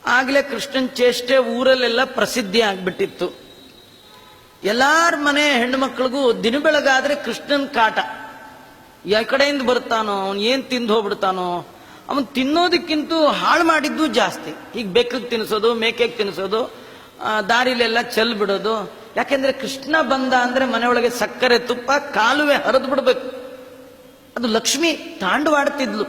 ಆಗ್ಲೇ ಕೃಷ್ಣನ್ ಚೇಷ್ಟೆ ಊರಲ್ಲೆಲ್ಲ ಪ್ರಸಿದ್ಧಿ ಆಗ್ಬಿಟ್ಟಿತ್ತು. ಎಲ್ಲಾರ ಮನೆ ಹೆಣ್ಣು ಮಕ್ಕಳಿಗೂ ದಿನ ಬೆಳಗಾದ್ರೆ ಕೃಷ್ಣನ್ ಕಾಟ. ಯಾವ ಕಡೆಯಿಂದ ಬರ್ತಾನೋ, ಅವನು ಏನ್ ತಿಂದು ಹೋಗ್ಬಿಡ್ತಾನೋ, ಅವನು ತಿನ್ನೋದಕ್ಕಿಂತ ಹಾಳು ಮಾಡಿದ್ದು ಜಾಸ್ತಿ. ಈಗ ಬೆಕ್ಕಕ್ಕೆ ತಿನ್ನಿಸೋದು, ಮೇಕೆಗೆ ತಿನ್ನಿಸೋದು, ದಾರಿಲೆಲ್ಲ ಚೆಲ್ ಬಿಡೋದು. ಯಾಕೆಂದ್ರೆ ಕೃಷ್ಣ ಬಂದ ಅಂದ್ರೆ ಮನೆಯೊಳಗೆ ಸಕ್ಕರೆ ತುಪ್ಪ ಕಾಲುವೆ ಹರಿದು ಬಿಡ್ಬೇಕು. ಅದು ಲಕ್ಷ್ಮಿ ತಾಂಡವಾಡ್ತಿದ್ಲು.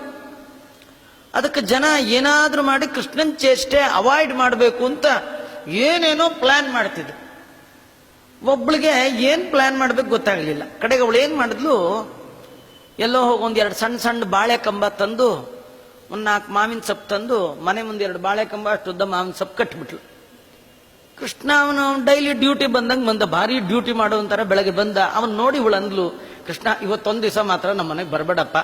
ಅದಕ್ಕೆ ಜನ ಏನಾದ್ರೂ ಮಾಡಿ ಕೃಷ್ಣನ್ ಚೇಷ್ಟೆ ಅವಾಯ್ಡ್ ಮಾಡಬೇಕು ಅಂತ ಏನೇನೋ ಪ್ಲಾನ್ ಮಾಡ್ತಿದ್ರು. ಒಬ್ಳಿಗೆ ಏನ್ ಪ್ಲಾನ್ ಮಾಡ್ಬೇಕು ಗೊತ್ತಾಗ್ಲಿಲ್ಲ. ಕಡೆಗೆ ಅವಳು ಏನ್ ಮಾಡಿದ್ಲು, ಎಲ್ಲೋ ಹೋಗಿ ಒಂದೆರಡು ಸಣ್ಣ ಸಣ್ಣ ಬಾಳೆ ಕಂಬ ತಂದು, ಒಂದ್ 4 ಮಾವಿನ ಸೊಪ್ಪು ತಂದು, ಮನೆ ಮುಂದೆ 2 ಬಾಳೆ ಕಂಬ ಅಷ್ಟುದ್ದ ಮಾವಿನ ಸೊಪ್ಪು ಕಟ್ಬಿಟ್ಲು. ಕೃಷ್ಣ ಅವನು ಡೈಲಿ ಡ್ಯೂಟಿ ಬಂದ ಭಾರಿ ಡ್ಯೂಟಿ ಮಾಡುವಂತರ ಬೆಳಗ್ಗೆ ಬಂದ. ಅವನ್ ನೋಡಿ ಇವಳು ಅಂದ್ಲು, ಕೃಷ್ಣ ಇವತ್ತೊಂದ್ ದಿವಸ ಮಾತ್ರ ನಮ್ಮ ಮನೆಗೆ ಬರಬೇಡಪ್ಪ,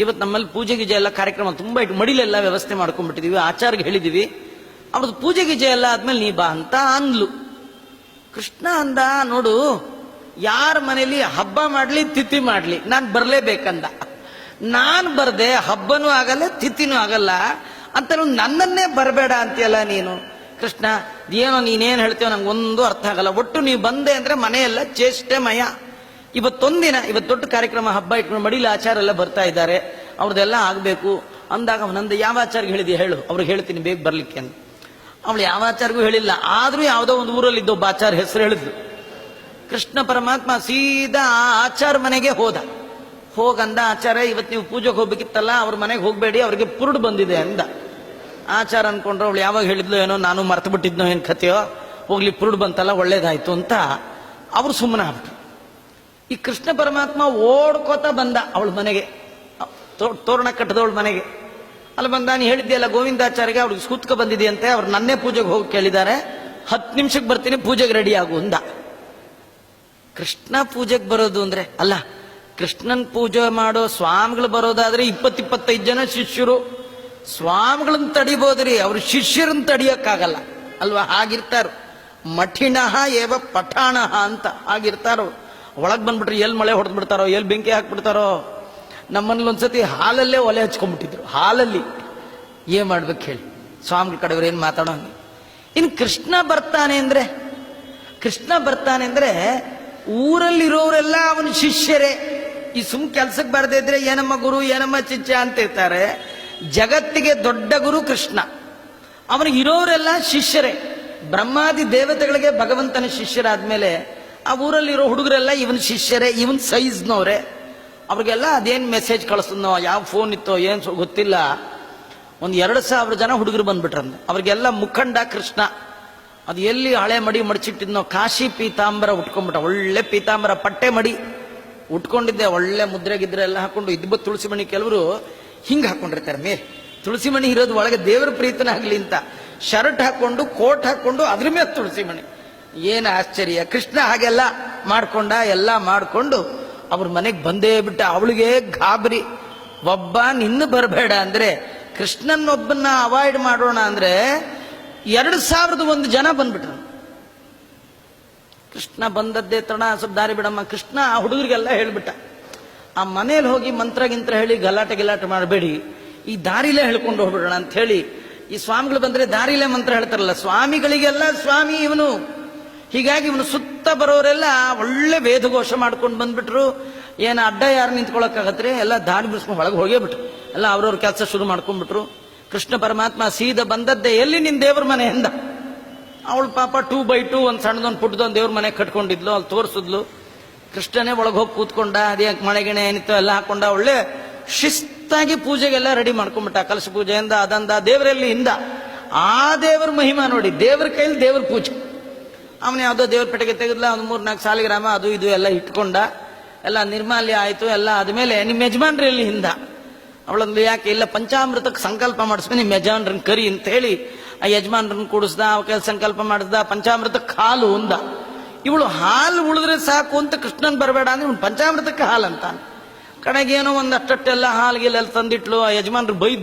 ಇವತ್ತು ನಮ್ಮಲ್ಲಿ ಪೂಜೆ ಗೀಜೆ ಎಲ್ಲ ಕಾರ್ಯಕ್ರಮ ತುಂಬಾ ಇಟ್ಟು ಮಡಿಲೆಲ್ಲ ವ್ಯವಸ್ಥೆ ಮಾಡ್ಕೊಂಡ್ಬಿಟ್ಟಿದೀವಿ, ಆಚಾರ್ಗೆ ಹೇಳಿದೀವಿ, ಅವ್ರದ್ದು ಪೂಜೆ ಗೀಜೆ ಎಲ್ಲ ಆದ್ಮೇಲೆ ನೀ ಬಾ ಅಂತ ಅಂದ್ಲು. ಕೃಷ್ಣ ಅಂದ, ನೋಡು ಯಾರ ಮನೇಲಿ ಹಬ್ಬ ಮಾಡ್ಲಿ ತಿಥಿ ಮಾಡ್ಲಿ ನಾನ್ ಬರ್ಲೇಬೇಕಂದ. ನಾನ್ ಬರ್ದೆ ಹಬ್ಬನೂ ಆಗಲ್ಲ ತಿಥಿನೂ ಆಗಲ್ಲ ಅಂತ ನನ್ನನ್ನೇ ಬರಬೇಡ ಅಂತೀಯಲ್ಲ ನೀನು. ಕೃಷ್ಣ ಏನೋ ನೀನೇನ್ ಹೇಳ್ತೀವ ನಂಗೊಂದು ಅರ್ಥ ಆಗಲ್ಲ. ಒಟ್ಟು ನೀವು ಬಂದೆ ಅಂದ್ರೆ ಮನೆಯೆಲ್ಲ ಚೇಷ್ಟೆಮಯ. ಇವತ್ತೊಂದಿನ, ಇವತ್ತು ದೊಡ್ಡ ಕಾರ್ಯಕ್ರಮ ಹಬ್ಬ ಇಟ್ಕೊಂಡು ಮಡಿಲಿ ಆಚಾರ ಎಲ್ಲ ಬರ್ತಾ ಇದ್ದಾರೆ, ಅವ್ರದ್ದೆಲ್ಲ ಆಗ್ಬೇಕು ಅಂದಾಗ ಅವನಂದ ಯಾವ ಆಚಾರ್ಗೆ ಹೇಳಿದ್ಯಾ ಹೇಳು, ಅವ್ರಿಗೆ ಹೇಳ್ತೀನಿ ಬೇಗ ಬರ್ಲಿಕ್ಕೆ ಅಂತ. ಅವಳು ಯಾವ ಆಚಾರ್ಗೂ ಹೇಳಿಲ್ಲ. ಆದ್ರೂ ಯಾವ್ದೋ ಒಂದು ಊರಲ್ಲಿ ಇದ್ದೊಬ್ಬ ಆಚಾರ ಹೆಸರು ಹೇಳಿದ್ಲು. ಕೃಷ್ಣ ಪರಮಾತ್ಮ ಸೀದಾ ಆ ಆಚಾರ ಮನೆಗೆ ಹೋಗಂದ, ಆಚಾರ ಇವತ್ತು ನೀವು ಪೂಜೆಗೆ ಹೋಗ್ಬೇಕಿತ್ತಲ್ಲ, ಅವ್ರ ಮನೆಗೆ ಹೋಗ್ಬೇಡಿ, ಅವ್ರಿಗೆ ಪುರುಡು ಬಂದಿದೆ ಅಂದ. ಆಚಾರ ಅನ್ಕೊಂಡ್ರೆ ಅವಳು ಯಾವಾಗ ಹೇಳಿದ್ಲು ಏನೋ, ನಾನು ಮರ್ತು ಬಿಟ್ಟಿದ್ನೋ ಏನ್ ಕಥೆಯೋ, ಹೋಗ್ಲಿ ಪುರುಡು ಬಂತಲ್ಲ ಒಳ್ಳೇದಾಯ್ತು ಅಂತ ಅವ್ರು ಸುಮ್ಮನೆ ಆಗ್ಬಿಟ್ರು. ಈ ಕೃಷ್ಣ ಪರಮಾತ್ಮ ಓಡ್ಕೋತ ಬಂದ ಅವಳ ಮನೆಗೆ, ತೋರಣ ಕಟ್ಟದವಳ ಮನೆಗೆ. ಅಲ್ಲಿ ಬಂದ, ನೀ ಹೇಳಿದ್ಯಲ್ಲ ಗೋವಿಂದಾಚಾರ್ಯಗೆ ಅವ್ರಿಗೆ ಸೂತ್ಕ ಬಂದಿದೆಯಂತೆ, ಅವ್ರು ನನ್ನೇ ಪೂಜೆಗೆ ಹೋಗಿ ಕೇಳಿದ್ದಾರೆ, 10 ನಿಮಿಷಕ್ಕೆ ಬರ್ತೀನಿ ಪೂಜೆಗೆ ರೆಡಿ ಆಗು ಅಂದ. ಕೃಷ್ಣ ಪೂಜೆಗೆ ಬರೋದು ಅಂದ್ರೆ ಅಲ್ಲ, ಕೃಷ್ಣನ್ ಪೂಜೆ ಮಾಡೋ ಸ್ವಾಮಿಗಳು ಬರೋದಾದ್ರೆ 20-25 ಜನ ಶಿಷ್ಯರು, ಸ್ವಾಮಿಗಳನ್ನ ತಡಿಬೋದ್ರಿ, ಅವ್ರ ಶಿಷ್ಯರನ್ನ ತಡಿಯಕ್ಕಾಗಲ್ಲ ಅಲ್ವಾ. ಹಾಗಿರ್ತಾರ ಮಠಿಣಃ ಏವ ಪಠಾಣಃ ಅಂತ ಆಗಿರ್ತಾರ. ಒಳಗ್ ಬಂದ್ಬಿಟ್ರೆ ಎಲ್ಲಿ ಮಳೆ ಹೊಡೆದ್ ಬಿಡ್ತಾರೋ, ಎಲ್ಲಿ ಬೆಂಕಿ ಹಾಕ್ಬಿಡ್ತಾರೋ. ನಮ್ಮನೇಲಿ ಒಂದ್ಸತಿ ಹಾಲಲ್ಲೇ ಒಲೆ ಹಚ್ಕೊಂಡ್ಬಿಟ್ಟಿದ್ರು, ಹಾಲಲ್ಲಿ. ಏನ್ ಮಾಡ್ಬೇಕು ಹೇಳಿ, ಸ್ವಾಮಿಗಳ ಕಡೆಯವ್ರು ಏನ್ ಮಾತಾಡೋಂಗೆ. ಇನ್ನು ಕೃಷ್ಣ ಬರ್ತಾನೆ ಅಂದ್ರೆ ಊರಲ್ಲಿರೋರೆಲ್ಲ ಅವನ ಶಿಷ್ಯರೇ. ಈ ಸುಮ್ ಕೆಲ್ಸಕ್ಕೆ ಬರದೇ ಇದ್ರೆ ಏನಮ್ಮ ಗುರು ಏನಮ್ಮ ಚಿಚ್ಚ ಅಂತ ಇರ್ತಾರೆ. ಜಗತ್ತಿಗೆ ದೊಡ್ಡ ಗುರು ಕೃಷ್ಣ, ಅವನಿಗೆ ಇರೋರೆಲ್ಲ ಶಿಷ್ಯರೇ. ಬ್ರಹ್ಮಾದಿ ದೇವತೆಗಳಿಗೆ ಭಗವಂತನ ಶಿಷ್ಯರಾದ್ಮೇಲೆ ಆ ಊರಲ್ಲಿರೋ ಹುಡುಗರೆಲ್ಲ ಇವನ್ ಶಿಷ್ಯರೇ, ಇವನ್ ಸೈಜ್ನವ್ರೆ. ಅವ್ರಿಗೆಲ್ಲ ಅದೇನ್ ಮೆಸೇಜ್ ಕಳಿಸ್ತನೋ, ಯಾವ ಫೋನ್ ಇತ್ತೋ ಏನ್ ಗೊತ್ತಿಲ್ಲ, 2,000 ಜನ ಹುಡುಗರು ಬಂದ್ಬಿಟ್ರಂದ. ಅವ್ರಿಗೆಲ್ಲ ಮುಖಂಡ ಕೃಷ್ಣ. ಅದು ಎಲ್ಲಿ ಹಳೆ ಮಡಿ ಮಡಿಚಿಟ್ಟಿದ್ನೋ, ಕಾಶಿ ಪೀತಾಂಬರ ಉಟ್ಕೊಂಡ್ಬಿಟ್ಟ, ಒಳ್ಳೆ ಪೀತಾಂಬರ ಪಟ್ಟೆ ಮಡಿ ಉಟ್ಕೊಂಡಿದ್ದೆ, ಒಳ್ಳೆ ಮುದ್ರೆ ಗಿದ್ರೆ ಎಲ್ಲ ಹಾಕೊಂಡು. ಇದ್ಬ ತುಳಸಿ ಮಣಿ ಕೆಲವರು ಹಿಂಗ್ ಹಾಕೊಂಡಿರ್ತಾರೆ ಮೇಲೆ, ತುಳಸಿ ಮಣಿ ಇರೋದು ಒಳಗೆ ದೇವರ ಪ್ರೀತನಾಗ್ಲಿ ಅಂತ ಶರ್ಟ್ ಹಾಕೊಂಡು ಕೋಟ್ ಹಾಕೊಂಡು ಅದ್ರ ಮೇಲೆ ತುಳಸಿ ಮಣಿ. ಏನ್ ಆಶ್ಚರ್ಯ. ಕೃಷ್ಣ ಹಾಗೆಲ್ಲ ಮಾಡ್ಕೊಂಡ, ಎಲ್ಲ ಮಾಡ್ಕೊಂಡು ಅವ್ರ ಮನೆಗೆ ಬಂದೇ ಬಿಟ್ಟ. ಅವಳಿಗೆ ಗಾಬರಿ. ಒಬ್ಬ ನಿನ್ನ ಬರಬೇಡ ಅಂದ್ರೆ, ಕೃಷ್ಣನೊಬ್ಬನ್ನ ಅವಾಯ್ಡ್ ಮಾಡೋಣ ಅಂದ್ರೆ 2,001 ಜನ ಬಂದ್ಬಿಟ್ರು. ಕೃಷ್ಣ ಬಂದದ್ದೇ ತಡ, ಸ್ವಲ್ಪ ದಾರಿ ಬಿಡಮ್ಮ. ಕೃಷ್ಣ ಆ ಹುಡುಗರಿಗೆಲ್ಲ ಹೇಳ್ಬಿಟ್ಟ, ಆ ಮನೇಲಿ ಹೋಗಿ ಮಂತ್ರ ಗಿಂತ್ರ ಹೇಳಿ ಗಲಾಟೆ ಮಾಡಬೇಡಿ, ಈ ದಾರಿಲೇ ಹೇಳ್ಕೊಂಡು ಹೋಗ್ಬಿಡೋಣ ಅಂತ ಹೇಳಿ. ಈ ಸ್ವಾಮಿಗಳು ಬಂದ್ರೆ ದಾರಿಲೇ ಮಂತ್ರ ಹೇಳ್ತಾರಲ್ಲ, ಸ್ವಾಮಿಗಳಿಗೆಲ್ಲ ಸ್ವಾಮಿ ಇವನು. ಹೀಗಾಗಿ ಇವನು ಸುತ್ತ ಬರೋರೆಲ್ಲ ಒಳ್ಳೆ ವೇದಘೋಷ ಮಾಡ್ಕೊಂಡು ಬಂದ್ಬಿಟ್ರು. ಏನು ಅಡ್ಡ ಯಾರು ನಿಂತ್ಕೊಳಕ್ಕಾಗತ್ರಿ, ಎಲ್ಲ ದಾರಿ ಬಿಡಿಸ್ಕೊಂಡು ಒಳಗೆ ಹೋಗೇ ಬಿಟ್ರು. ಎಲ್ಲ ಅವ್ರವ್ರ ಕೆಲಸ ಶುರು ಮಾಡ್ಕೊಂಡ್ಬಿಟ್ರು. ಕೃಷ್ಣ ಪರಮಾತ್ಮ ಸೀದಾ ಬಂದದ್ದೇ ಎಲ್ಲಿ, ನಿನ್ ದೇವ್ರ ಮನೆಯಿಂದ. ಅವಳು ಪಾಪ 2x2 ಒಂದು ಸಣ್ಣದೊಂದು ಪುಟ್ಟದೊಂದು ದೇವ್ರ ಮನೆ ಕಟ್ಕೊಂಡಿದ್ಲು, ಅಲ್ಲಿ ತೋರಿಸಿದ್ಲು. ಕೃಷ್ಣನೇ ಒಳಗೆ ಹೋಗಿ ಕೂತ್ಕೊಂಡ, ಅದೇ ಮಳೆಗಿಣೆ ಏನಿತ್ತು ಎಲ್ಲ ಹಾಕೊಂಡ, ಒಳ್ಳೆ ಶಿಸ್ತಾಗಿ ಪೂಜೆಗೆಲ್ಲ ರೆಡಿ ಮಾಡ್ಕೊಂಡ್ಬಿಟ್ಟ. ಕಲಶ ಪೂಜೆಯಿಂದ ಅದಂದ ದೇವರಲ್ಲಿ ಹಿಂದ. ಆ ದೇವರ ಮಹಿಮಾ ನೋಡಿ, ದೇವ್ರ ಕೈಲಿ ದೇವ್ರ ಪೂಜೆ. ಅವನು ಯಾವುದೋ ದೇವ್ರ ಪೆಟ್ಟಿಗೆ ತೆಗೆದ್ಲ, ಒಂದು 3-4 ಸಾಲಿಗ್ರಾಮ ಅದು ಇದು ಎಲ್ಲ ಇಟ್ಕೊಂಡ, ಎಲ್ಲ ನಿರ್ಮಾಲ್ಯ ಆಯ್ತು. ಎಲ್ಲ ಆದ್ಮೇಲೆ ನಿಮ್ಮ ಯಜಮಾನ್ರಲ್ಲಿ ಹಿಂದ. ಅವಳಂದು ಯಾಕೆ ಇಲ್ಲ, ಪಂಚಾಮೃತಕ್ಕೆ ಸಂಕಲ್ಪ ಮಾಡಿಸ್ಕೊಂಡು ನಿಮ್ಮ ಯಜಮಾನ್ರನ್ನ ಕರಿ ಅಂತ ಹೇಳಿ ಆ ಯಜಮಾನ್ರನ್ನ ಕೂಡಿಸ್ದ. ಅವಕ್ಕೆ ಸಂಕಲ್ಪ ಮಾಡಿಸ್ದ, ಪಂಚಾಮೃತಕ್ಕೆ ಹಾಲು ಅಂದ. ಇವಳು ಹಾಲು ಉಳಿದ್ರೆ ಸಾಕು ಅಂತ ಕೃಷ್ಣನ್ ಬರಬೇಡ ಅಂದ್ರೆ ಇವನು ಪಂಚಾಮೃತಕ್ಕೆ ಹಾಲು ಅಂತ. ಕಡೆಗೆ ಏನೋ ಒಂದು ಅಷ್ಟೆಲ್ಲ ಹಾಲ್ಗೆಲ್ಲ ತಂದಿಟ್ಲು. ಆ ಯಜಮಾನ್ರು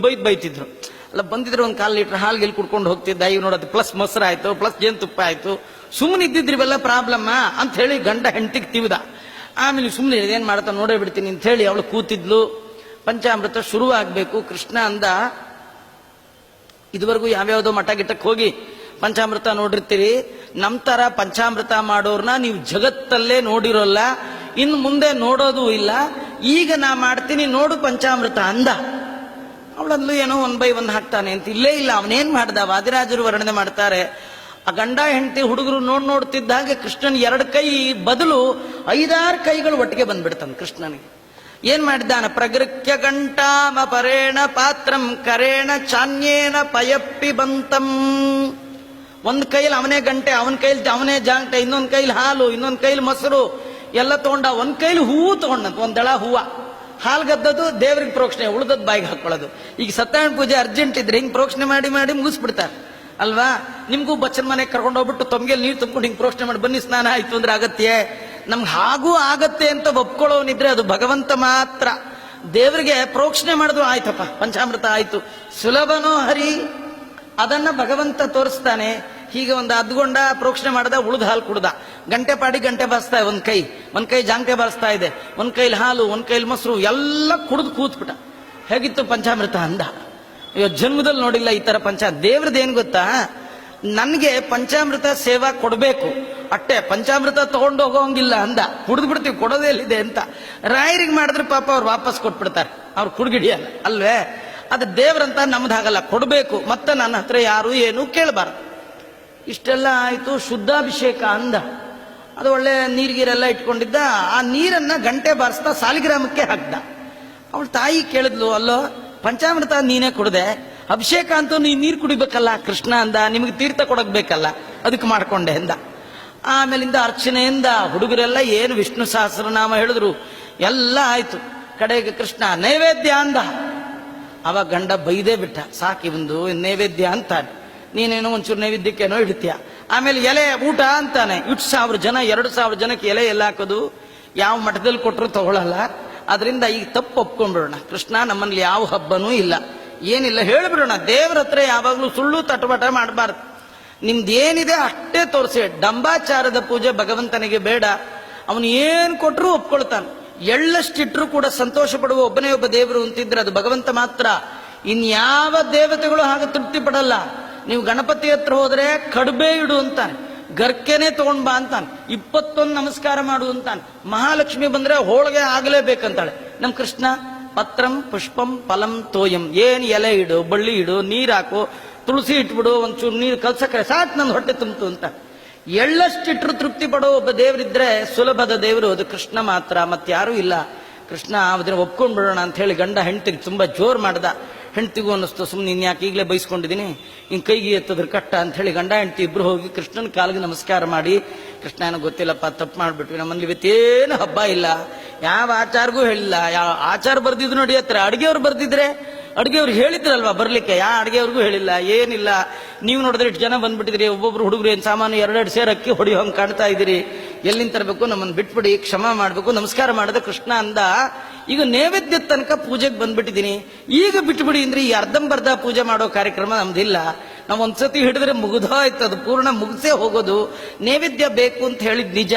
ಬೈತಿದ್ರು. ಅಲ್ಲ ಬಂದಿದ್ರು, 1 ಲೀಟರ್ ಹಾಲ್ಗೆಲ್ಲಿ ಕುಡ್ಕೊಂಡು ಹೋಗ್ತಿದ್ದ. ಈಗ ನೋಡೋದು ಪ್ಲಸ್ ಮೊಸರು ಆಯ್ತು, ಪ್ಲಸ್ ಜೇನುತುಪ್ಪ ಆಯ್ತು. ಸುಮ್ಮನೆ ಇದ್ದಿದ್ರಿವೆಲ್ಲ ಪ್ರಾಬ್ಲಮ್ ಅಂತ ಹೇಳಿ ಗಂಡ ಹೆಂಡತಿಗೆ ತಿವಿದ. ಆಮೇಲೆ ಸುಮ್ಮನೆ ಏನ್ ಮಾಡ್ತಾ ನೋಡೇ ಬಿಡ್ತೀನಿ ಅಂತ ಹೇಳಿ ಅವಳು ಕೂತಿದ್ಲು. ಪಂಚಾಮೃತ ಶುರು ಆಗ್ಬೇಕು. ಕೃಷ್ಣ ಅಂದ, ಇದುವರೆಗೂ ಯಾವ್ಯಾವುದೋ ಮಠ ಗಿಟ್ಟಕ್ಕೆ ಹೋಗಿ ಪಂಚಾಮೃತ ನೋಡಿರ್ತೀರಿ. ನಮ್ಮ ತರ ಪಂಚಾಮೃತ ಮಾಡೋರ್ನ ನೀವು ಜಗತ್ತಲ್ಲೇ ನೋಡಿರೋಲ್ಲ, ಇನ್ನು ಮುಂದೆ ನೋಡೋದು ಇಲ್ಲ. ಈಗ ನಾ ಮಾಡ್ತೀನಿ ನೋಡು ಪಂಚಾಮೃತ ಅಂದ. ಅವಳಲ್ಲೂ ಏನೋ 1 by 1 ಹಾಕ್ತಾನೆ ಅಂತ. ಇಲ್ಲೇ ಇಲ್ಲ, ಅವನೇನ್ ಮಾಡ್ದ? ವಾದಿರಾಜರು ವರ್ಣನೆ ಮಾಡ್ತಾರೆ, ಆ ಗಂಡ ಹೆಂಡತಿ ಹುಡುಗರು ನೋಡ್ತಿದ್ದ ಹಾಗೆ ಕೃಷ್ಣನ್ 2 ಕೈ ಬದಲು 5-6 ಕೈಗಳು ಒಟ್ಟಿಗೆ ಬಂದ್ಬಿಡ್ತಾನೆ ಕೃಷ್ಣನಿಗೆ. ಏನ್ ಮಾಡಿದ್ದಾನ? ಪ್ರಗೃಹ್ಯ ಗಂಟಾಮ ಪರೇಣ ಪಾತ್ರಂ ಕರೇಣ ಚಾನ್ಯೇನ ಪಯಪ್ಪಿ ಬಂತಂ. ಒಂದ್ ಕೈಲಿ ಅವನೇ ಗಂಟೆ, ಅವನ ಕೈಲಿ ಅವನೇ ಜಾಂಟೆ, ಇನ್ನೊಂದ್ ಕೈಲಿ ಹಾಲು, ಇನ್ನೊಂದ್ ಕೈಲಿ ಮೊಸರು ಎಲ್ಲ ತಗೊಂಡ. ಒಂದ್ ಕೈಲಿ ಹೂವು ತಗೊಂಡಂತ, ಒಂದ್ ದಳ ಹೂವ. ಹಾಲ್ಗದ್ದದು ದೇವ್ರಿಗೆ ಪ್ರೋಕ್ಷಣೆ, ಉಳ್ದದ್ ಬಾಯಿಗೆ ಹಾಕೊಳ್ಳೋದು. ಈಗ ಸತ್ಯನಾರಾಯಣ ಪೂಜೆ ಅರ್ಜೆಂಟ್ ಇದ್ರೆ ಹಿಂಗ್ ಪ್ರೋಕ್ಷಣೆ ಮಾಡಿ ಮಾಡಿ ಮುಗಿಸ್ಬಿಡ್ತಾರೆ ಅಲ್ವಾ? ನಿಮ್ಗೂ ಬಚ್ಚನ್ ಮನೆಗೆ ಕರ್ಕೊಂಡು ಹೋಗ್ಬಿಟ್ಟು ತೊಮ್ಗೆಲ್ ನೀರು ತುಂಬಿಕೊಂಡು ಹಿಂಗ್ ಪ್ರೋಕ್ಷಣೆ ಮಾಡಿ ಬನ್ನಿ ಸ್ನಾನ ಆಯ್ತು ಅಂದ್ರೆ ಆಗತ್ತೆ? ನಮ್ಗೆ ಹಾಗೂ ಆಗತ್ತೆ ಅಂತ ಒಪ್ಕೊಳ್ಳೋನಿದ್ರೆ ಅದು ಭಗವಂತ ಮಾತ್ರ. ದೇವರಿಗೆ ಪ್ರೋಕ್ಷಣೆ ಮಾಡಿದ್ರು ಆಯ್ತಪ್ಪ, ಪಂಚಾಮೃತ ಆಯ್ತು, ಸುಲಭನೋ ಹರಿ. ಅದನ್ನ ಭಗವಂತ ತೋರಿಸ್ತಾನೆ. ಹೀಗೆ ಒಂದು ಅದ್ಗೊಂಡ ಪ್ರೋಕ್ಷಣೆ ಮಾಡದ, ಉಳಿದ ಹಾಲು ಕುಡ್ದ, ಗಂಟೆ ಪಾಡಿ ಗಂಟೆ ಬಾರಿಸ್ತಾ, ಒಂದ್ ಕೈ ಜಾಂಟೆ ಬಾರಿಸ್ತಾ ಇದೆ, ಒಂದ್ ಕೈಲಿ ಹಾಲು, ಒಂದ್ ಕೈಲಿ ಮೊಸರು, ಎಲ್ಲ ಕುಡಿದು ಕೂತ್ಬಿಟ್ಟ. ಹೇಗಿತ್ತು ಪಂಚಾಮೃತ ಅಂದ. ಅಯ್ಯೋ, ಜನ್ಮದಲ್ಲಿ ನೋಡಿಲ್ಲ ಈ ತರ ದೇವ್ರದ್ದೇನ್ ಗೊತ್ತಾ? ನನ್ಗೆ ಪಂಚಾಮೃತ ಸೇವಾ ಕೊಡ್ಬೇಕು ಅಟ್ಟೆ, ಪಂಚಾಮೃತ ತಗೊಂಡು ಹೋಗೋಂಗಿಲ್ಲ ಅಂದ. ಕುಡಿದು ಬಿಡ್ತೀವಿ, ಕೊಡೋದೇ ಎಲ್ಲಿದೆ ಅಂತ. ರಾಯರಿಗೆ ಮಾಡಿದ್ರೆ ಪಾಪ ಅವ್ರು ವಾಪಸ್ ಕೊಟ್ಬಿಡ್ತಾರೆ, ಅವ್ರು ಕುಡ್ಗಿಡಿಯಲ್ಲ ಅಲ್ವೇ? ಅದು ದೇವ್ರಂತ ನಮ್ದಾಗಲ್ಲ, ಕೊಡ್ಬೇಕು. ಮತ್ತೆ ನನ್ನ ಹತ್ರ ಯಾರು ಏನು ಕೇಳಬಾರ್ದು. ಇಷ್ಟೆಲ್ಲ ಆಯ್ತು. ಶುದ್ಧಾಭಿಷೇಕ ಅಂದ. ಅದು ಒಳ್ಳೆ ನೀರ್ಗೀರೆಲ್ಲ ಇಟ್ಕೊಂಡಿದ್ದ. ಆ ನೀರನ್ನ ಗಂಟೆ ಬಾರಿಸ್ತಾ ಸಾಲಿಗ್ರಾಮಕ್ಕೆ ಹಾಕ್ದ. ಅವಳ ತಾಯಿ ಕೇಳಿದ್ಲು, ಅಲ್ಲೋ ಪಂಚಾಮೃತ ನೀನೇ ಕುಡ್ದೆ, ಅಭಿಷೇಕ ಅಂತೂ ನೀರ್ ಕುಡಿಬೇಕಲ್ಲ ಕೃಷ್ಣ ಅಂದ. ನಿಮ್ಗೆ ತೀರ್ಥ ಕೊಡಕ್ ಬೇಕಲ್ಲ, ಅದಕ್ಕೆ ಮಾಡ್ಕೊಂಡೆ ಅಂದ. ಆಮೇಲಿಂದ ಅರ್ಚನೆಯಿಂದ ಹುಡುಗರೆಲ್ಲ ಏನು ವಿಷ್ಣು ಸಹಸ್ರನಾಮ ಹೇಳಿದ್ರು, ಎಲ್ಲ ಆಯ್ತು. ಕಡೆಗೆ ಕೃಷ್ಣ ನೈವೇದ್ಯ ಅಂದ. ಅವಾಗ ಗಂಡ ಬೈದೇ ಬಿಟ್ಟ, ಸಾಕಿವಂದು ನೈವೇದ್ಯ ಅಂತಾನೆ, ನೀನೇನೋ ಒಂಚೂರು ನೈವೇದ್ಯಕ್ಕೇನೋ ಇಡ್ತೀಯ. ಆಮೇಲೆ ಎಲೆ ಊಟ ಅಂತಾನೆ. 1000 ಜನ 2000 ಜನಕ್ಕೆ ಎಲೆ ಎಲ್ಲ ಹಾಕೋದು, ಯಾವ ಮಠದಲ್ಲಿ ಕೊಟ್ಟರು ತಗೊಳ್ಳಲ್ಲ. ಅದರಿಂದ ಈಗ ತಪ್ಪು ಒಪ್ಕೊಂಡ್ಬಿಡೋಣ. ಕೃಷ್ಣ ನಮ್ಮಲ್ಲಿ ಯಾವ ಹಬ್ಬನೂ ಇಲ್ಲ, ಏನಿಲ್ಲ ಹೇಳ್ಬಿಡೋಣ. ದೇವ್ರ ಹತ್ರ ಯಾವಾಗ್ಲೂ ಸುಳ್ಳು ತಟಬಟ ಮಾಡಬಾರ್ದು. ನಿಮ್ದೇನಿದೆ ಅಷ್ಟೇ ತೋರಿಸಿ. ಡಂಬಾಚಾರದ ಪೂಜೆ ಭಗವಂತನಿಗೆ ಬೇಡ. ಅವನು ಏನ್ ಕೊಟ್ಟರು ಒಪ್ಕೊಳ್ತಾನೆ. ಎಳ್ಳಷ್ಟಿಟ್ರು ಕೂಡ ಸಂತೋಷ ಪಡುವ ಒಬ್ಬನೇ ಒಬ್ಬ ದೇವರು ಅಂತಿದ್ರೆ ಅದು ಭಗವಂತ ಮಾತ್ರ. ಇನ್ಯಾವ ದೇವತೆಗಳು ಹಾಗೆ ತೃಪ್ತಿ ಪಡಲ್ಲ. ನೀವು ಗಣಪತಿ ಹತ್ರ ಹೋದ್ರೆ ಕಡ್ಬೆ ಇಡು ಅಂತಾನೆ, ಗರ್ಕೆನೆ ತಗೊಂಡ್ ಬಾ ಅಂತಾನೆ, 21 ನಮಸ್ಕಾರ ಮಾಡು ಅಂತಾನೆ. ಮಹಾಲಕ್ಷ್ಮಿ ಬಂದ್ರೆ ಹೋಳಿಗೆ ಆಗ್ಲೇಬೇಕಂತಾಳೆ. ನಮ್ ಕೃಷ್ಣ ಪತ್ರಂ ಪುಷ್ಪಂ ಫಲಂ ತೋಯಂ, ಏನ್ ಎಲೆ ಇಡು, ಬಳ್ಳಿ ಇಡು, ನೀರ್ ಹಾಕು, ತುಳಸಿ ಇಟ್ಬಿಡು, ಒಂಚೂರು ನೀರು ಕಲ್ಸಕ್ರೆ ಸಾಕು, ನನ್ನ ಹೊಟ್ಟೆ ತುಂಬಿತು ಅಂತ. ಎಳ್ಳಷ್ಟಿಟ್ರು ತೃಪ್ತಿ ಪಡೋ ಒಬ್ಬ ದೇವರಿದ್ರೆ ಸುಲಭದ ದೇವರು ಅದು ಕೃಷ್ಣ ಮಾತ್ರ, ಮತ್ತಾರೂ ಇಲ್ಲ. ಕೃಷ್ಣ ಅದನ್ನ ಒಪ್ಕೊಂಡ್ಬಿಡೋಣ ಅಂತ ಹೇಳಿ ಗಂಡ ಹೆಂಡತಿಗೆ ತುಂಬಾ ಜೋರ್ ಮಾಡ್ದ. ಹೆಂಡತಿಗೂ ಅನ್ನಿಸ್ತು, ಸುಮ್ಮನೆ ಇನ್ಯಾಕೆ ಈಗಲೇ ಬೈಸ್ಕೊಂಡಿದ್ದೀನಿ, ಇನ್ ಕೈಗೆ ಎತ್ತದ್ರ ಕಟ್ಟ ಅಂತ ಹೇಳಿ ಗಂಡ ಹೆಂಡತಿ ಇಬ್ರು ಹೋಗಿ ಕೃಷ್ಣನ ಕಾಲಿಗೆ ನಮಸ್ಕಾರ ಮಾಡಿ, ಕೃಷ್ಣ ಏನೋ ಗೊತ್ತಿಲ್ಲಪ್ಪ, ತಪ್ಪು ಮಾಡ್ಬಿಟ್ವಿ, ನಮ್ಮಲ್ಲಿ ಇವತ್ತೇನು ಹಬ್ಬ ಇಲ್ಲ, ಯಾವ ಆಚಾರಗೂ ಹೇಳಿಲ್ಲ. ಯಾವ ಆಚಾರ ಬರ್ದಿದ್ರು ನೋಡಿ ಹತ್ರ, ಅಡಿಗೆಯವ್ರು ಬರ್ದಿದ್ರೆ ಅಡಿಗೆಯವ್ರು ಹೇಳಿದ್ರಲ್ವಾ ಬರ್ಲಿಕ್ಕೆ, ಯಾವ ಅಡಿಗೆಯವ್ರಿಗೂ ಹೇಳಿಲ್ಲ, ಏನಿಲ್ಲ. ನೀವು ನೋಡಿದ್ರೆ ಇಷ್ಟು ಜನ ಬಂದ್ಬಿಟ್ಟಿದ್ರಿ, ಒಬ್ಬೊಬ್ರು ಹುಡುಗರು ಏನ್ ಸಾಮಾನು 2 ಸೇರ್ ಅಕ್ಕಿ ಹೊಡಿಯೋ ಹಂಗೆ ಕಾಣ್ತಾ ಇದ್ದೀರಿ, ಎಲ್ಲಿಂದ ತರಬೇಕು, ನಮ್ಮನ್ನು ಬಿಟ್ಬಿಡಿ, ಕ್ಷಮ ಮಾಡ್ಬೇಕು, ನಮಸ್ಕಾರ ಮಾಡದೆ ಕೃಷ್ಣ ಅಂದ. ಈಗ ನೈವೇದ್ಯದ ತನಕ ಪೂಜೆಗೆ ಬಂದ್ಬಿಟ್ಟಿದ್ದೀನಿ, ಈಗ ಬಿಟ್ಬಿಡಿ ಅಂದ್ರೆ ಈ ಅರ್ಧಂಬರ್ಧ ಪೂಜೆ ಮಾಡೋ ಕಾರ್ಯಕ್ರಮ ನಮ್ದಿಲ್ಲ. ನಾವು ಒಂದ್ಸತಿ ಹಿಡಿದ್ರೆ ಮುಗಿದೋಯ್ತು, ಅದು ಪೂರ್ಣ ಮುಗಿಸೇ ಹೋಗೋದು. ನೈವೇದ್ಯ ಬೇಕು ಅಂತ ಹೇಳಿದ್ ನಿಜ,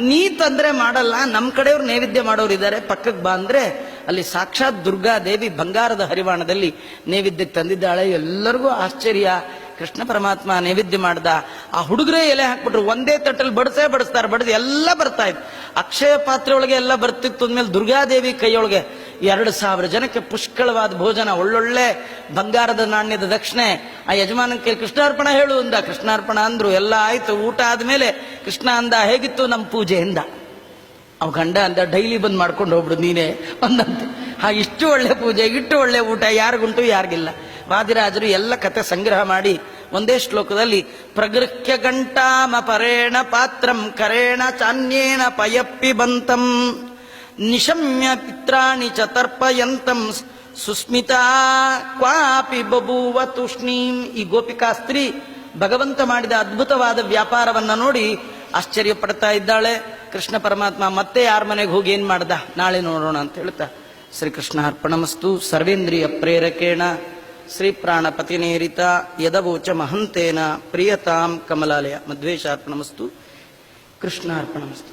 ನೀ ತಂದ್ರೆ ಮಾಡಲ್ಲ. ನಮ್ ಕಡೆಯವ್ರು ನೈವೇದ್ಯ ಮಾಡೋರು ಇದ್ದಾರೆ, ಪಕ್ಕಕ್ಕೆ ಬಾ ಅಂದ್ರೆ ಅಲ್ಲಿ ಸಾಕ್ಷಾತ್ ದುರ್ಗಾದೇವಿ ಬಂಗಾರದ ಹರಿವಾಣದಲ್ಲಿ ನೈವೇದ್ಯಕ್ಕೆ ತಂದಿದ್ದಾಳೆ. ಎಲ್ಲರಿಗೂ ಆಶ್ಚರ್ಯ. ಕೃಷ್ಣ ಪರಮಾತ್ಮ ನೈವೇದ್ಯ ಮಾಡ್ದ. ಆ ಹುಡುಗರೇ ಎಲೆ ಹಾಕ್ಬಿಟ್ರು, ಒಂದೇ ತಟ್ಟಲ್ಲಿ ಬಡಿಸ್ತಾರೆ, ಬಡಿದು ಎಲ್ಲ ಬರ್ತಾ ಇತ್ತು. ಅಕ್ಷಯ ಪಾತ್ರೆ ಒಳಗೆ ಎಲ್ಲ ಬರ್ತಿತ್ತು. ಅಂದ್ಮೇಲೆ ದುರ್ಗಾದೇವಿ ಕೈಯೊಳಗೆ 2000 ಜನಕ್ಕೆ ಪುಷ್ಕಳವಾದ ಭೋಜನ, ಒಳ್ಳೊಳ್ಳೆ ಬಂಗಾರದ ನಾಣ್ಯದ ದಕ್ಷಿಣೆ. ಆ ಯಜಮಾನನ ಕೈ ಕೃಷ್ಣಾರ್ಪಣ ಹೇಳು ಅಂದ. ಕೃಷ್ಣಾರ್ಪಣ ಅಂದ್ರು, ಎಲ್ಲ ಆಯ್ತು. ಊಟ ಆದ್ಮೇಲೆ ಕೃಷ್ಣ ಅಂದ, ಹೇಗಿತ್ತು ನಮ್ಮ ಪೂಜೆ ಎಂದ. ಅವ್ ಗಂಡ ಅಂದ, ಡೈಲಿ ಬಂದ್ ಮಾಡ್ಕೊಂಡು ಹೋಗ್ಬಿಡು ನೀನೇ ಒಂದಂತೆ. ಇಷ್ಟು ಒಳ್ಳೆ ಪೂಜೆ, ಇಷ್ಟು ಒಳ್ಳೆ ಊಟ ಯಾರಿಗುಂಟು ಯಾರಿಗಿಲ್ಲ. ವಾದಿರಾಜರು ಎಲ್ಲ ಕತೆ ಸಂಗ್ರಹ ಮಾಡಿ ಒಂದೇ ಶ್ಲೋಕದಲ್ಲಿ ಪ್ರಗೃಹ್ಯ ಗಂಟಾಮ ಪರೇಣ ಪಾತ್ರಂ ಕರೇಣ ಚಾನ್ಯೇನ ಪಯಪ್ಪಿ ಬಂತಂ ನಿಶಮ್ಯ ಪಿತ್ರಾಣಿ ಚ ತರ್ಪಯಂತಂ ಸುಸ್ಮಿತಾ ಕ್ವಾಪಿ ಬಭೂವ ತೂಷ್ಣೀಂ. ಈ ಗೋಪಿಕಾ ಸ್ತ್ರೀ ಭಗವಂತ ಮಾಡಿದ ಅದ್ಭುತವಾದ ವ್ಯಾಪಾರವನ್ನ ನೋಡಿ ಆಶ್ಚರ್ಯ ಪಡ್ತಾ ಇದ್ದಾಳೆ. ಕೃಷ್ಣ ಪರಮಾತ್ಮ ಮತ್ತೆ ಯಾರ ಮನೆಗೆ ಹೋಗಿ ಏನ್ ಮಾಡ್ದ ನಾಳೆ ನೋಡೋಣ ಅಂತ ಹೇಳ್ತಾ, ಶ್ರೀಕೃಷ್ಣ ಅರ್ಪಣಮಸ್ತು. ಸರ್ವೇಂದ್ರಿಯ ಪ್ರೇರಕೇಣ ಶ್ರೀ ಪ್ರಾಣಪತಿನೇರಿತ ಯದವೋಚ ಮಹಂತೇನ ಪ್ರಿಯತಾಂ ಕಮಲಾಲಯ. ಮಧ್ವೇಶ ಅರ್ಪಣಮಸ್ತು. ಕೃಷ್ಣ ಅರ್ಪಣಮಸ್ತು.